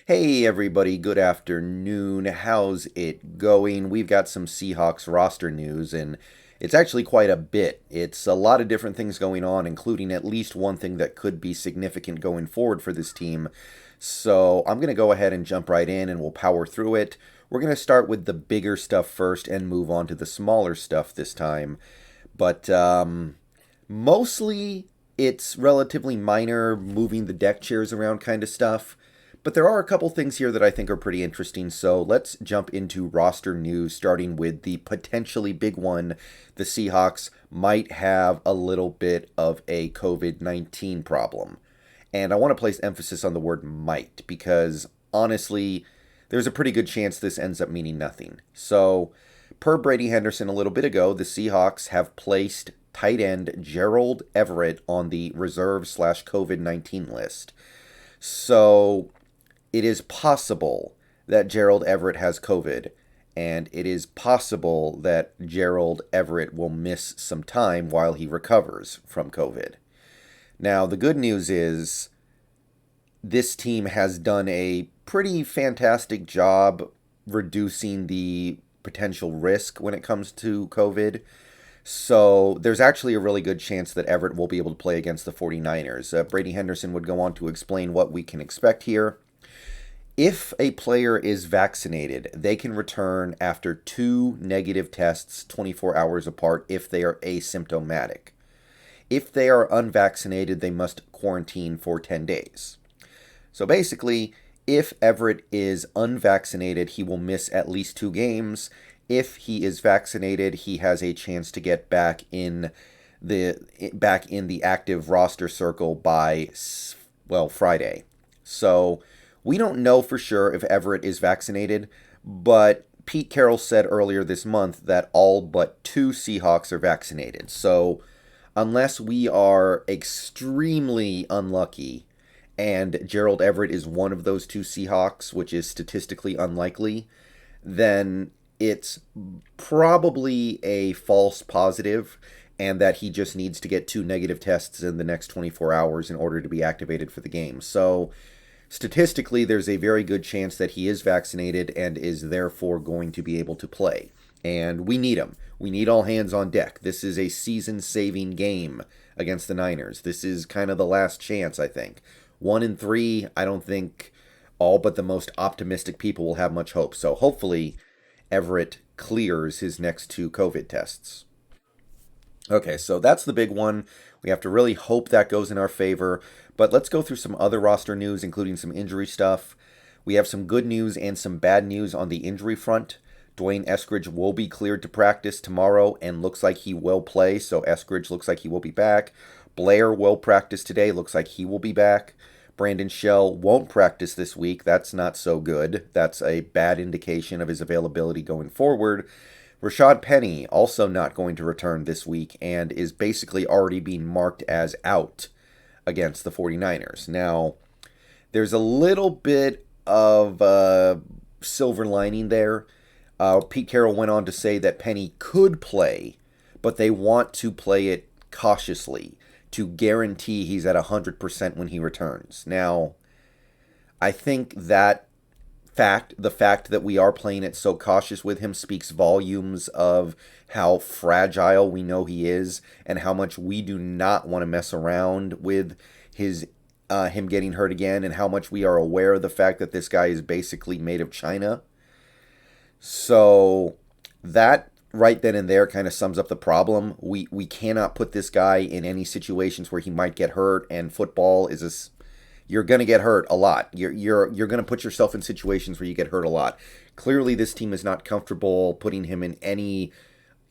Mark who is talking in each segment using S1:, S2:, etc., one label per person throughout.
S1: Hey everybody, good afternoon. How's it going? We've got some Seahawks roster news, and it's actually quite a bit. It's a lot of different things going on, including at least one thing that could be significant going forward for this team. So I'm going to go ahead and jump right in and we'll power through it. We're going to start with the bigger stuff first and move on to the smaller stuff this time. But mostly it's relatively minor, moving the deck chairs around kind of stuff. But there are a couple things here that I think are pretty interesting, so let's jump into roster news, starting with the potentially big one. The Seahawks might have a little bit of a COVID-19 problem. And I want to place emphasis on the word might, because honestly, there's a pretty good chance this ends up meaning nothing. So, per Brady Henderson a little bit ago, the Seahawks have placed tight end Gerald Everett on the reserve/COVID-19 list. So, it is possible that Gerald Everett has COVID, and it is possible that Gerald Everett will miss some time while he recovers from COVID. Now, the good news is this team has done a pretty fantastic job reducing the potential risk when it comes to COVID. So there's actually a really good chance that Everett will be able to play against the 49ers. Brady Henderson would go on to explain what we can expect here. If a player is vaccinated, they can return after 2 negative tests 24 hours apart if they are asymptomatic. If they are unvaccinated, they must quarantine for 10 days. So basically, if Everett is unvaccinated, he will miss at least 2 games. If he is vaccinated, he has a chance to get back in the active roster circle by Friday. So we don't know for sure if Everett is vaccinated, but Pete Carroll said earlier this month that all but 2 Seahawks are vaccinated. So unless we are extremely unlucky and Gerald Everett is one of those 2 Seahawks, which is statistically unlikely, then it's probably a false positive and that he just needs to get 2 negative tests in the next 24 hours in order to be activated for the game. So statistically, there's a very good chance that he is vaccinated and is therefore going to be able to play. And we need him. We need all hands on deck. This is a season-saving game against the Niners. This is kind of the last chance, I think. 1-3, I don't think all but the most optimistic people will have much hope. So hopefully Everett clears his next 2 COVID tests. Okay, so that's the big one. We have to really hope that goes in our favor. But let's go through some other roster news, including some injury stuff. We have some good news and some bad news on the injury front. Dwayne Eskridge will be cleared to practice tomorrow and looks like he will play, so Eskridge looks like he will be back. Blair will practice today, looks like he will be back. Brandon Shell won't practice this week. That's not so good. That's a bad indication of his availability going forward. Rashad Penny also not going to return this week and is basically already being marked as out against the 49ers. Now, there's a little bit of silver lining there. Pete Carroll went on to say that Penny could play, but they want to play it cautiously to guarantee he's at 100% when he returns. Now, I think that the fact that we are playing it so cautious with him speaks volumes of how fragile we know he is and how much we do not want to mess around with him getting hurt again, and how much we are aware of the fact that this guy is basically made of China. So that right then and there kind of sums up the problem. We cannot put this guy in any situations where he might get hurt, and football is you're going to get hurt a lot. You're going to put yourself in situations where you get hurt a lot. Clearly, this team is not comfortable putting him in any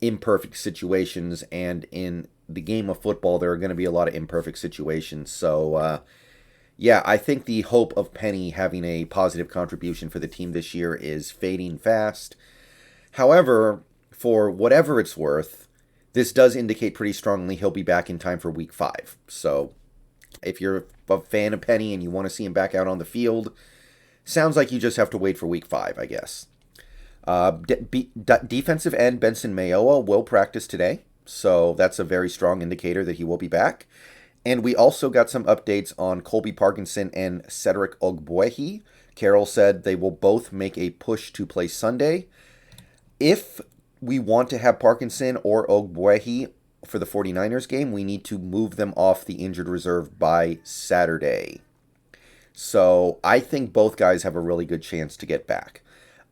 S1: imperfect situations, and in the game of football, there are going to be a lot of imperfect situations. So, yeah, I think the hope of Penny having a positive contribution for the team this year is fading fast. However, for whatever it's worth, this does indicate pretty strongly he'll be back in time for Week 5. So if you're a fan of Penny and you want to see him back out on the field, sounds like you just have to wait for Week 5, I guess. Defensive end Benson Mayowa will practice today, so that's a very strong indicator that he will be back. And we also got some updates on Colby Parkinson and Cedric Ogbuehi. Carroll said they will both make a push to play Sunday. If we want to have Parkinson or Ogbuehi for the 49ers game, we need to move them off the injured reserve by Saturday. So I think both guys have a really good chance to get back.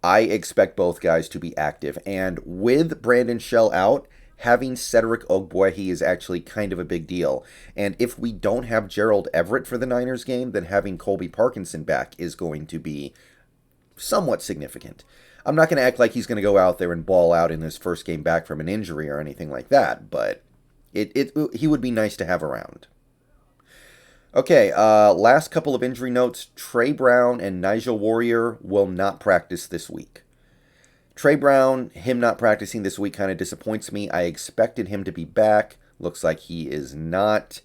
S1: I expect both guys to be active. And with Brandon Shell out, having Cedric Ogbuehi is actually kind of a big deal. And if we don't have Gerald Everett for the Niners game, then having Colby Parkinson back is going to be somewhat significant. I'm not going to act like he's going to go out there and ball out in his first game back from an injury or anything like that, but he would be nice to have around. Okay, last couple of injury notes. Trey Brown and Nigel Warrior will not practice this week. Trey Brown, him not practicing this week kind of disappoints me. I expected him to be back. Looks like he is not.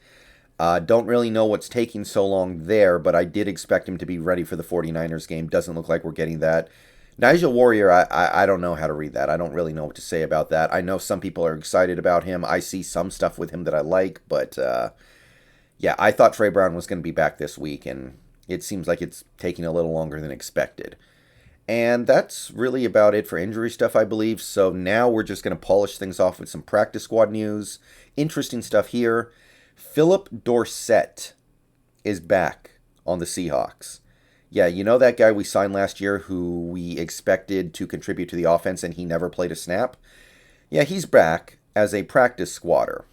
S1: Don't really know what's taking so long there, but I did expect him to be ready for the 49ers game. Doesn't look like we're getting that. Nigel Warrior, I don't know how to read that. I don't really know what to say about that. I know some people are excited about him. I see some stuff with him that I like, but yeah, I thought Trey Brown was going to be back this week, and it seems like it's taking a little longer than expected. And that's really about it for injury stuff, I believe. So now we're just going to polish things off with some practice squad news. Interesting stuff here. Philip Dorsett is back on the Seahawks. Yeah, you know that guy we signed last year who we expected to contribute to the offense and he never played a snap? Yeah, he's back as a practice squatter.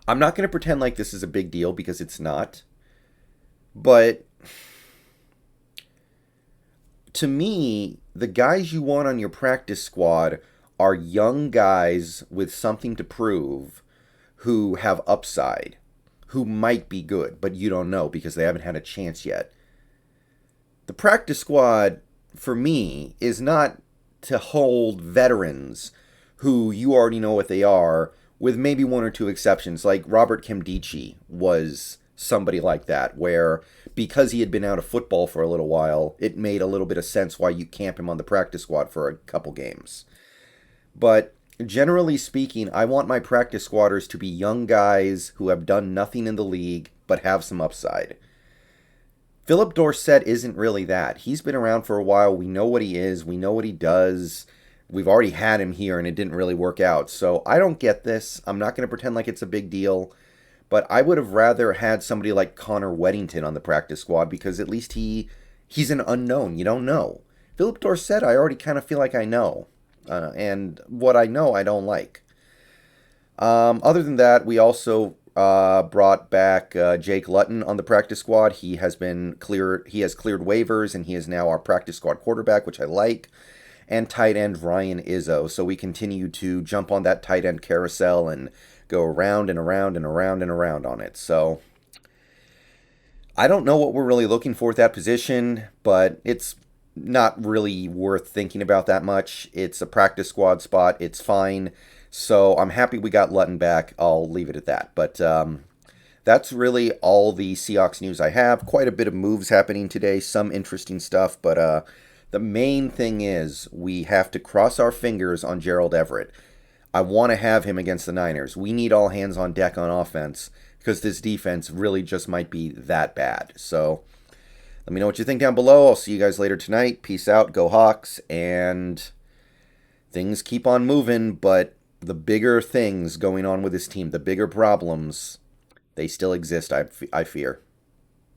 S1: I'm not going to pretend like this is a big deal because it's not. But to me, the guys you want on your practice squad are young guys with something to prove who have upside, who might be good, but you don't know because they haven't had a chance yet. The practice squad, for me, is not to hold veterans who you already know what they are, with maybe one or two exceptions, like Robert Nkemdiche was somebody like that, where because he had been out of football for a little while, it made a little bit of sense why you camp him on the practice squad for a couple games. But generally speaking, I want my practice squatters to be young guys who have done nothing in the league but have some upside. Philip Dorsett isn't really that. He's been around for a while. We know what he is. We know what he does. We've already had him here and it didn't really work out. So I don't get this. I'm not going to pretend like it's a big deal. But I would have rather had somebody like Connor Weddington on the practice squad because at least he's an unknown. You don't know. Philip Dorsett, I already kind of feel like I know. And what I know, I don't like. Other than that, we also brought back Jake Luton on the practice squad. He has cleared waivers, and he is now our practice squad quarterback, which I like. And tight end Ryan Izzo. So we continue to jump on that tight end carousel and go around and around and around and around on it. So I don't know what we're really looking for at that position, but it's not really worth thinking about that much. It's a practice squad spot. It's fine. So I'm happy we got Luton back. I'll leave it at that. But that's really all the Seahawks news I have. Quite a bit of moves happening today. Some interesting stuff. But the main thing is we have to cross our fingers on Gerald Everett. I want to have him against the Niners. We need all hands on deck on offense because this defense really just might be that bad. So let me know what you think down below. I'll see you guys later tonight. Peace out. Go Hawks. And things keep on moving, but the bigger things going on with this team, the bigger problems, they still exist, I fear.